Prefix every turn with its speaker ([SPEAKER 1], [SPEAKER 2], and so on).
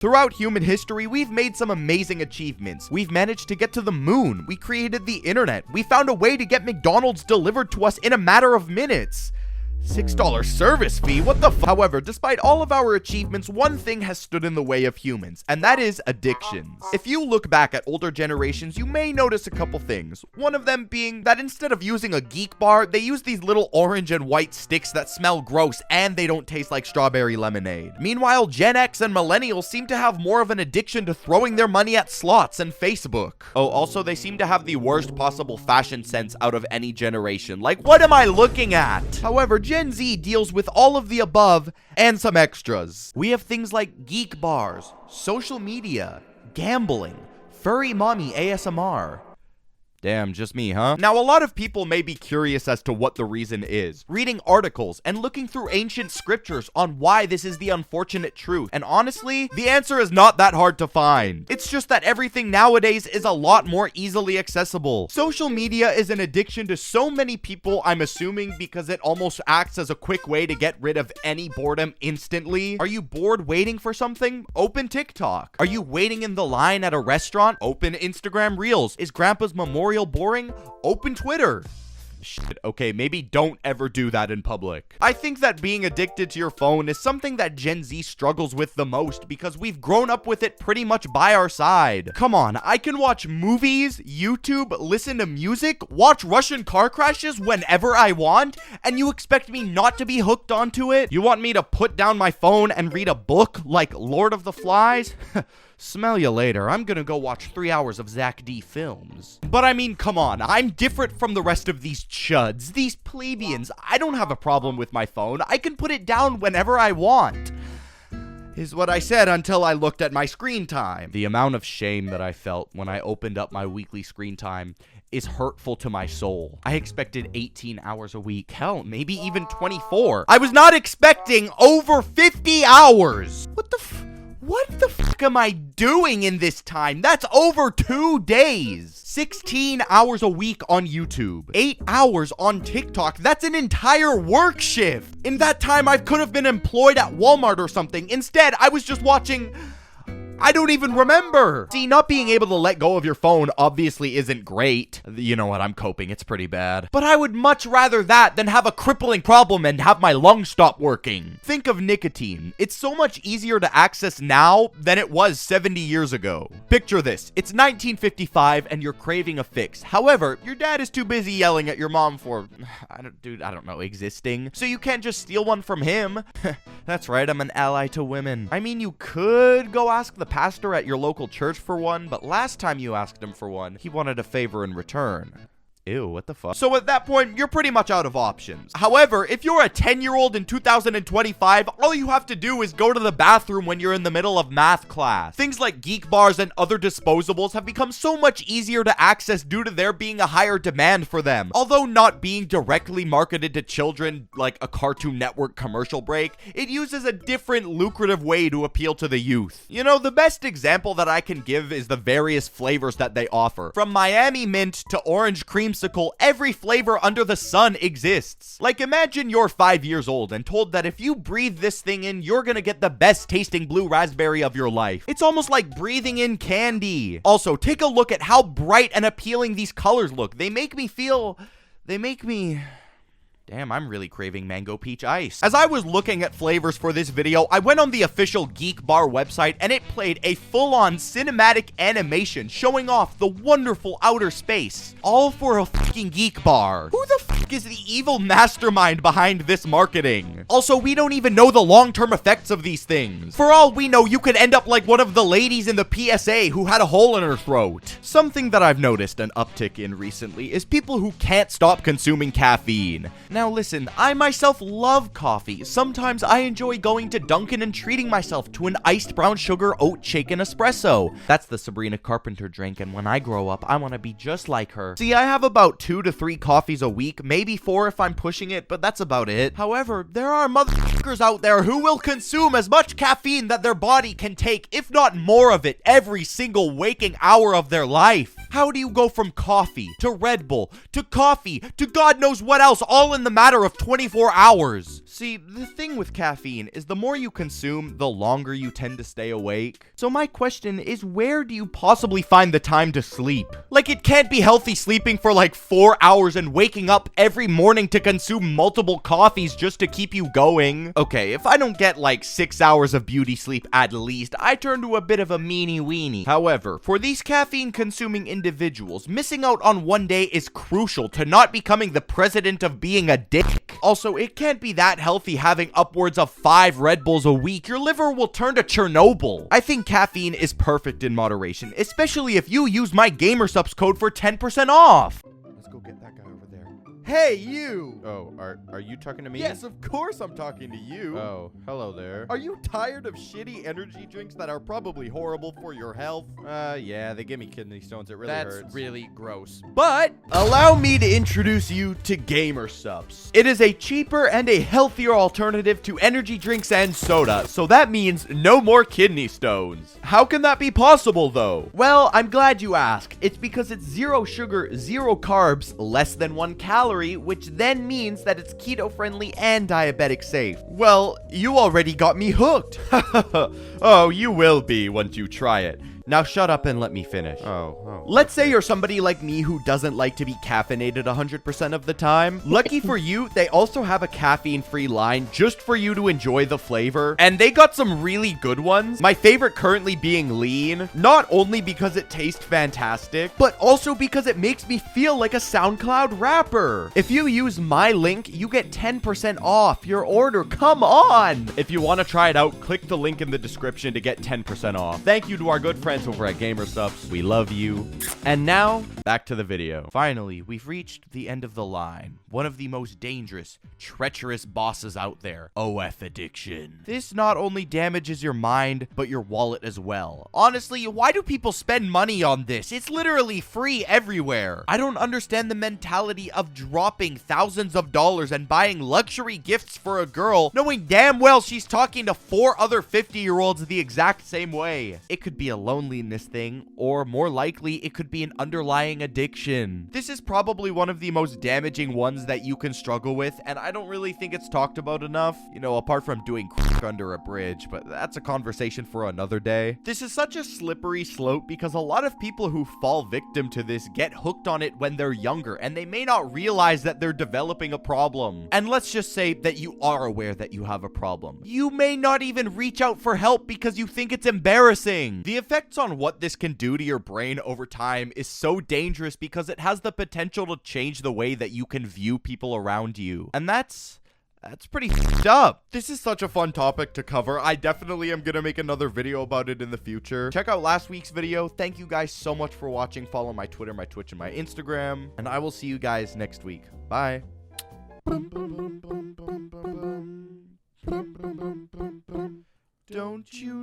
[SPEAKER 1] Throughout human history, we've made some amazing achievements. We've managed to get to the moon. We created the internet. We found a way to get McDonald's delivered to us in a matter of minutes. $6 service fee? What the f? However, despite all of our achievements, one thing has stood in the way of humans, and that is addictions. If you look back at older generations, you may notice a couple things. One of them being that instead of using a geek bar, they use these little orange and white sticks that smell gross and they don't taste like strawberry lemonade. Meanwhile, Gen X and millennials seem to have more of an addiction to throwing their money at slots and Facebook. Oh, also, they seem to have the worst possible fashion sense out of any generation. Like, what am I looking at? However, Gen Z deals with all of the above and some extras. We have things like geek bars, social media, gambling, furry mommy ASMR. Damn, just me, huh? Now, a lot of people may be curious as to what the reason is. Reading articles and looking through ancient scriptures on why this is the unfortunate truth. And honestly, the answer is not that hard to find. It's just that everything nowadays is a lot more easily accessible. Social media is an addiction to so many people, I'm assuming, because it almost acts as a quick way to get rid of any boredom instantly. Are you bored waiting for something? Open TikTok. Are you waiting in the line at a restaurant? Open Instagram Reels. Is Grandpa's memorial boring? Open Twitter. Shit, okay, maybe don't ever do that in public. I think that being addicted to your phone is something that Gen Z struggles with the most because we've grown up with it pretty much by our side. Come on, I can watch movies, YouTube, listen to music, watch Russian car crashes whenever I want, and you expect me not to be hooked onto it? You want me to put down my phone and read a book like Lord of the Flies? Smell you later. I'm gonna go watch 3 hours of Zach D films. But I mean, come on. I'm different from the rest of these chuds, these plebeians. I don't have a problem with my phone. I can put it down whenever I want. Is what I said until I looked at my screen time. The amount of shame that I felt when I opened up my weekly screen time is hurtful to my soul. I expected 18 hours a week. Hell, maybe even 24. I was not expecting over 50 hours. What the fuck am I doing in this time? That's over 2 days. 16 hours a week on YouTube. 8 hours on TikTok. That's an entire work shift. In that time, I could have been employed at Walmart or something. Instead, I was just watching... I don't even remember. See, not being able to let go of your phone obviously isn't great. You know what, I'm coping, it's pretty bad. But I would much rather that than have a crippling problem and have my lungs stop working. Think of nicotine. It's so much easier to access now than it was 70 years ago. Picture this, it's 1955 and you're craving a fix. However, your dad is too busy yelling at your mom for, I don't know, existing. So you can't just steal one from him. That's right, I'm an ally to women. I mean, you could go ask the pastor at your local church for one, but last time you asked him for one, he wanted a favor in return. Ew, what the fuck? So at that point, you're pretty much out of options. However, if you're a 10-year-old in 2025, all you have to do is go to the bathroom when you're in the middle of math class. Things like geek bars and other disposables have become so much easier to access due to there being a higher demand for them. Although not being directly marketed to children like a Cartoon Network commercial break, it uses a different lucrative way to appeal to the youth. You know, the best example that I can give is the various flavors that they offer. From Miami Mint to Orange Creamsicle, every flavor under the sun exists. Like, imagine you're 5 years old and told that if you breathe this thing in, you're gonna get the best tasting blue raspberry of your life. It's almost like breathing in candy. Also, take a look at how bright and appealing these colors look. Damn, I'm really craving mango peach ice. As I was looking at flavors for this video, I went on the official Geek Bar website and it played a full-on cinematic animation showing off the wonderful outer space. All for a fucking Geek Bar. Who the fuck is the evil mastermind behind this marketing? Also, we don't even know the long-term effects of these things. For all we know, you could end up like one of the ladies in the PSA who had a hole in her throat. Something that I've noticed an uptick in recently is people who can't stop consuming caffeine. Now listen, I myself love coffee. Sometimes I enjoy going to Dunkin' and treating myself to an iced brown sugar oat shaken espresso. That's the Sabrina Carpenter drink, and when I grow up, I want to be just like her. See, I have about 2 to 3 coffees a week, maybe 4 if I'm pushing it, but that's about it. However, there are motherfuckers out there who will consume as much caffeine that their body can take, if not more of it, every single waking hour of their life. How do you go from coffee to Red Bull to coffee to God knows what else, all in the matter of 24 hours? See, the thing with caffeine is the more you consume, the longer you tend to stay awake. So my question is, where do you possibly find the time to sleep? Like, it can't be healthy sleeping for like 4 hours and waking up every morning to consume multiple coffees just to keep you going. Okay, if I don't get like 6 hours of beauty sleep at least, I turn to a bit of a meanie weenie. However, for these caffeine consuming individuals, missing out on one day is crucial to not becoming the president of being a dick. Also, it can't be that healthy having upwards of 5 Red Bulls a week. Your liver will turn to Chernobyl. I think caffeine is perfect in moderation, especially if you use my GamerSupps code for 10% off. Let's go get that guy over there. Hey, you!
[SPEAKER 2] Oh, are you talking to me?
[SPEAKER 1] Yes, of course I'm talking to you.
[SPEAKER 2] Oh, hello there.
[SPEAKER 1] Are you tired of shitty energy drinks that are probably horrible for your health?
[SPEAKER 2] Yeah, they give me kidney stones. It really hurts.
[SPEAKER 1] That's really gross. But allow me to introduce you to GamerSupps. It is a cheaper and a healthier alternative to energy drinks and soda, so that means no more kidney stones. How can that be possible, though? Well, I'm glad you asked. It's because it's 0 sugar, 0 carbs, less than 1 calorie, which then means that it's keto-friendly and diabetic safe. Well, you already got me hooked. Oh, you will be once you try it. Now shut up and let me finish. Let's say you're somebody like me who doesn't like to be caffeinated 100% of the time. Lucky for you, they also have a caffeine-free line just for you to enjoy the flavor. And they got some really good ones. My favorite currently being Lean. Not only because it tastes fantastic, but also because it makes me feel like a SoundCloud rapper. If you use my link, you get 10% off your order. Come on! If you want to try it out, click the link in the description to get 10% off. Thank you to our good friends over at GamerSupps. We love you. And now, back to the video. Finally, we've reached the end of the line. One of the most dangerous, treacherous bosses out there. OF addiction. This not only damages your mind, but your wallet as well. Honestly, why do people spend money on this? It's literally free everywhere. I don't understand the mentality of dropping thousands of dollars and buying luxury gifts for a girl, knowing damn well she's talking to 4 other 50-year-olds the exact same way. It could be a loneliness thing, or more likely, it could be an underlying addiction. This is probably one of the most damaging ones that you can struggle with, and I don't really think it's talked about enough, you know, apart from doing crack under a bridge, but that's a conversation for another day. This is such a slippery slope because a lot of people who fall victim to this get hooked on it when they're younger, and they may not realize that they're developing a problem. And let's just say that you are aware that you have a problem. You may not even reach out for help because you think it's embarrassing. The effects on what this can do to your brain over time is so dangerous because it has the potential to change the way that you can view people around you. And that's pretty f***ed up. This is such a fun topic to cover. I definitely am gonna make another video about it in the future. Check out last week's video. Thank you guys so much for watching. Follow my Twitter, my Twitch, and my Instagram. And I will see you guys next week. Bye. Don't you